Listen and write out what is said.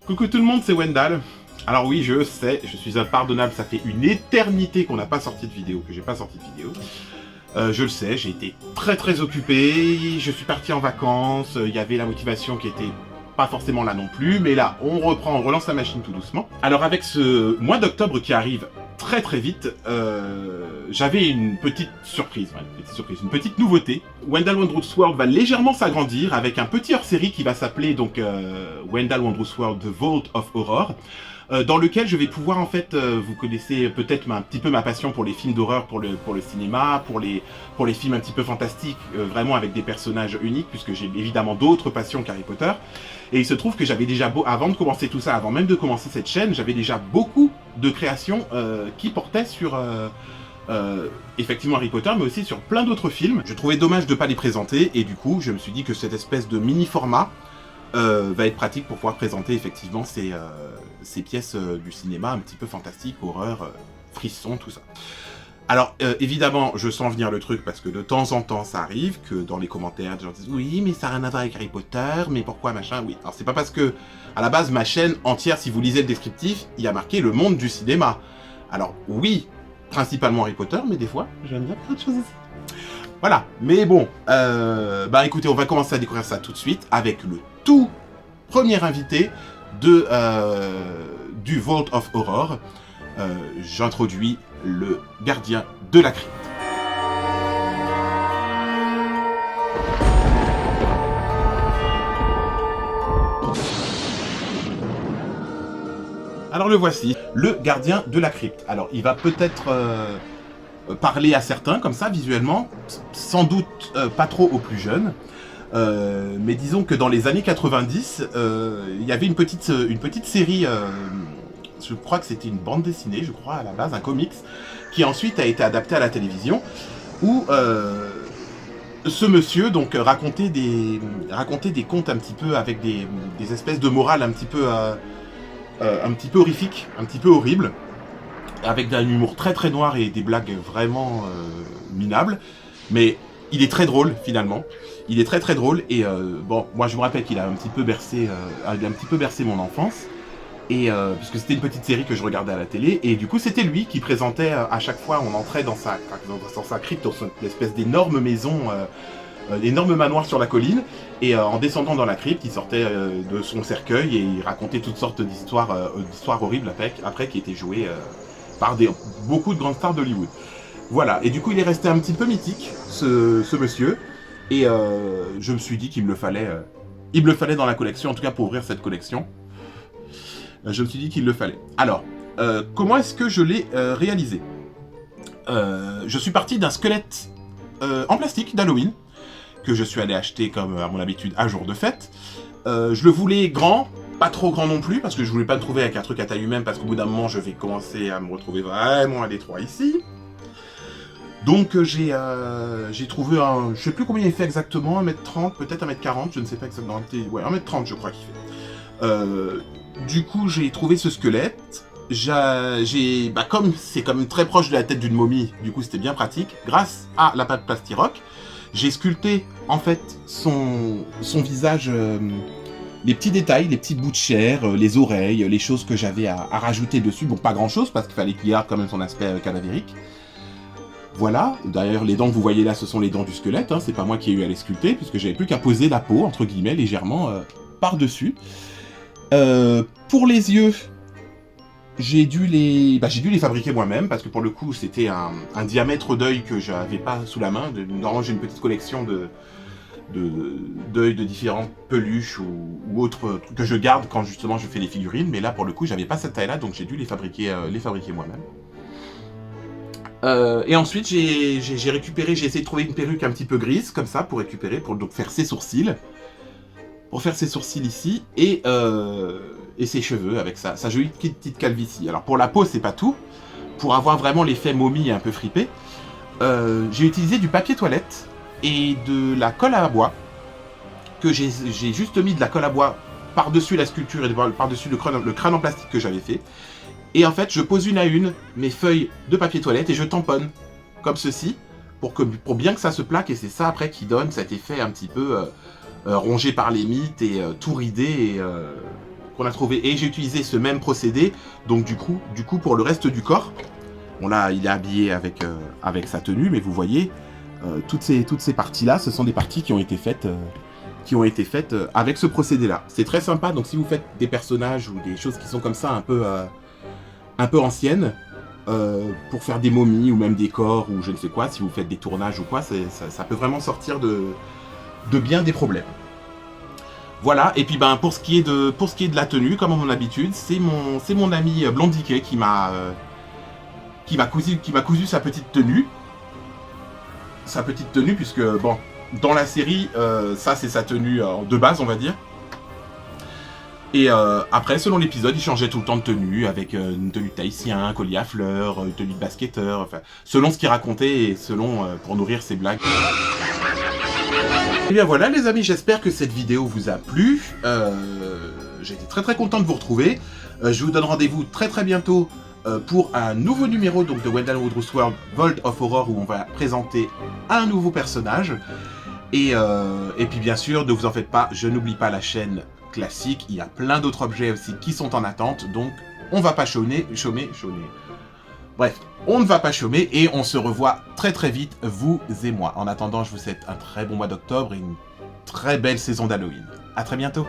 Coucou tout le monde, c'est Wendell. Alors oui, je sais, je suis impardonnable, ça fait une éternité qu'on n'a pas sorti de vidéo, que j'ai pas sorti de vidéo. Je le sais, j'ai été très occupé, je suis parti en vacances, il y avait la motivation qui était pas forcément là non plus, mais là, on reprend, on relance la machine tout doucement. Alors avec ce mois d'octobre qui arrive très vite, j'avais une petite surprise, une petite nouveauté. Wendell Wondrous World va légèrement s'agrandir avec un petit hors-série qui va s'appeler donc Wendell Wondrous World The Vault of Horror. Dans lequel je vais pouvoir en fait, vous connaissez peut-être un petit peu ma passion pour les films d'horreur, pour le cinéma, pour les films un petit peu fantastiques, vraiment avec des personnages uniques, puisque j'ai évidemment d'autres passions qu'Harry Potter. Et il se trouve que j'avais déjà, avant de commencer tout ça, avant même de commencer cette chaîne, j'avais déjà beaucoup de créations qui portaient sur effectivement Harry Potter, mais aussi sur plein d'autres films. Je trouvais dommage de ne pas les présenter, et du coup je me suis dit que cette espèce de mini-format va être pratique pour pouvoir présenter effectivement ces pièces du cinéma un petit peu fantastique, horreur, frisson, tout ça. Alors évidemment, je sens venir le truc parce que de temps en temps ça arrive que dans les commentaires, des gens disent oui, mais ça n'a rien à voir avec Harry Potter, mais pourquoi machin, oui. Alors c'est pas parce que, à la base, ma chaîne entière, si vous lisez le descriptif, il y a marqué le monde du cinéma. Alors oui, principalement Harry Potter, mais des fois, j'aime bien plein de choses aussi. Voilà, mais bon, bah écoutez, on va commencer à découvrir ça tout de suite avec le tout premier invité du Vault of Horror. J'introduis le gardien de la crypte. Alors le voici, le gardien de la crypte. Alors il va peut-être parler à certains comme ça visuellement, sans doute pas trop aux plus jeunes. Mais disons que dans les années 90, il y avait une petite série, je crois que c'était une bande dessinée, je crois à la base, un comics, qui ensuite a été adapté à la télévision, où ce monsieur donc racontait des contes un petit peu avec des espèces de morale un petit peu horrifiques, un petit peu horribles, avec un humour très noir et des blagues vraiment minables, mais il est très drôle finalement. Il est très drôle et bon, moi je me rappelle qu'il a un petit peu bercé mon enfance, et puisque c'était une petite série que je regardais à la télé, et du coup c'était lui qui présentait à chaque fois on entrait dans sa crypte, dans une espèce d'énorme maison, d'énorme manoir sur la colline, et en descendant dans la crypte, il sortait de son cercueil et il racontait toutes sortes d'histoires horribles après qui étaient jouées par beaucoup de grandes stars d'Hollywood. Voilà, et du coup il est resté un petit peu mythique, ce monsieur, et je me suis dit qu'il me le fallait dans la collection, en tout cas pour ouvrir cette collection. Je me suis dit qu'il le fallait. Alors, comment est-ce que je l'ai réalisé ? Je suis parti d'un squelette en plastique d'Halloween, que je suis allé acheter comme à mon habitude un jour de fête. Je le voulais grand, pas trop grand non plus, parce que je voulais pas me trouver avec un truc à taille humaine, parce qu'au bout d'un moment je vais commencer à me retrouver vraiment à l'étroit ici. Donc j'ai trouvé je sais plus combien il fait exactement, 1m30, peut-être 1m40, je ne sais pas exactement, ouais 1m30 je crois qu'il fait. Du coup j'ai trouvé ce squelette, comme c'est quand même très proche de la tête d'une momie, du coup c'était bien pratique, grâce à la pâte Plastirock, j'ai sculpté en fait son visage, les petits détails, les petits bouts de chair, les oreilles, les choses que j'avais à rajouter dessus, bon pas grand chose parce qu'il fallait qu'il garde quand même son aspect cadavérique. Voilà, d'ailleurs les dents que vous voyez là, ce sont les dents du squelette, hein, c'est pas moi qui ai eu à les sculpter, puisque j'avais plus qu'à poser la peau, entre guillemets, légèrement par-dessus. Pour les yeux, j'ai dû les fabriquer moi-même, parce que pour le coup, c'était un diamètre d'œil que j'avais pas sous la main. Normalement, j'ai une petite collection d'œils de différentes peluches ou autres trucs que je garde quand justement je fais les figurines, mais là, pour le coup, j'avais pas cette taille-là, donc j'ai dû les fabriquer moi-même. Et ensuite j'ai essayé de trouver une perruque un petit peu grise comme ça pour donc faire ses sourcils, ici, et ses cheveux avec sa jolie petite calvitie. Alors pour la peau c'est pas tout, pour avoir vraiment l'effet momie un peu fripé, j'ai utilisé du papier toilette et de la colle à bois, que j'ai juste mis de la colle à bois par-dessus la sculpture et par-dessus le crâne en plastique que j'avais fait. Et en fait, je pose une à une mes feuilles de papier toilette et je tamponne, comme ceci, pour bien que ça se plaque, et c'est ça après qui donne cet effet un petit peu rongé par les mythes et tout ridé qu'on a trouvé. Et j'ai utilisé ce même procédé, donc du coup pour le reste du corps. Bon là, il est habillé avec sa tenue, mais vous voyez, toutes ces parties-là, ce sont des parties qui ont été faites avec ce procédé-là. C'est très sympa, donc si vous faites des personnages ou des choses qui sont comme ça, un peu anciennes, pour faire des momies ou même des corps ou je ne sais quoi, si vous faites des tournages ou quoi, ça peut vraiment sortir de bien des problèmes. Voilà, et puis ben pour ce qui est de la tenue, comme à mon habitude, c'est mon ami Blondiquet qui m'a cousu sa petite tenue. Puisque bon, dans la série, ça c'est sa tenue de base, on va dire. Et après, selon l'épisode, il changeait tout le temps de tenue, avec une tenue de tahitien, un collier à fleurs, une tenue de basketteur, enfin, selon ce qu'il racontait et selon, pour nourrir ses blagues. Et bien voilà les amis, j'espère que cette vidéo vous a plu. J'ai été très très content de vous retrouver. Je vous donne rendez-vous très très bientôt pour un nouveau numéro donc, de Wendell Woodruss World Vault of Horror, où on va présenter un nouveau personnage. Et puis bien sûr, ne vous en faites pas, je n'oublie pas la chaîne classique, il y a plein d'autres objets aussi qui sont en attente, donc on va pas chômer. Bref, on ne va pas chômer et on se revoit très très vite, vous et moi. En attendant, je vous souhaite un très bon mois d'octobre et une très belle saison d'Halloween. À très bientôt.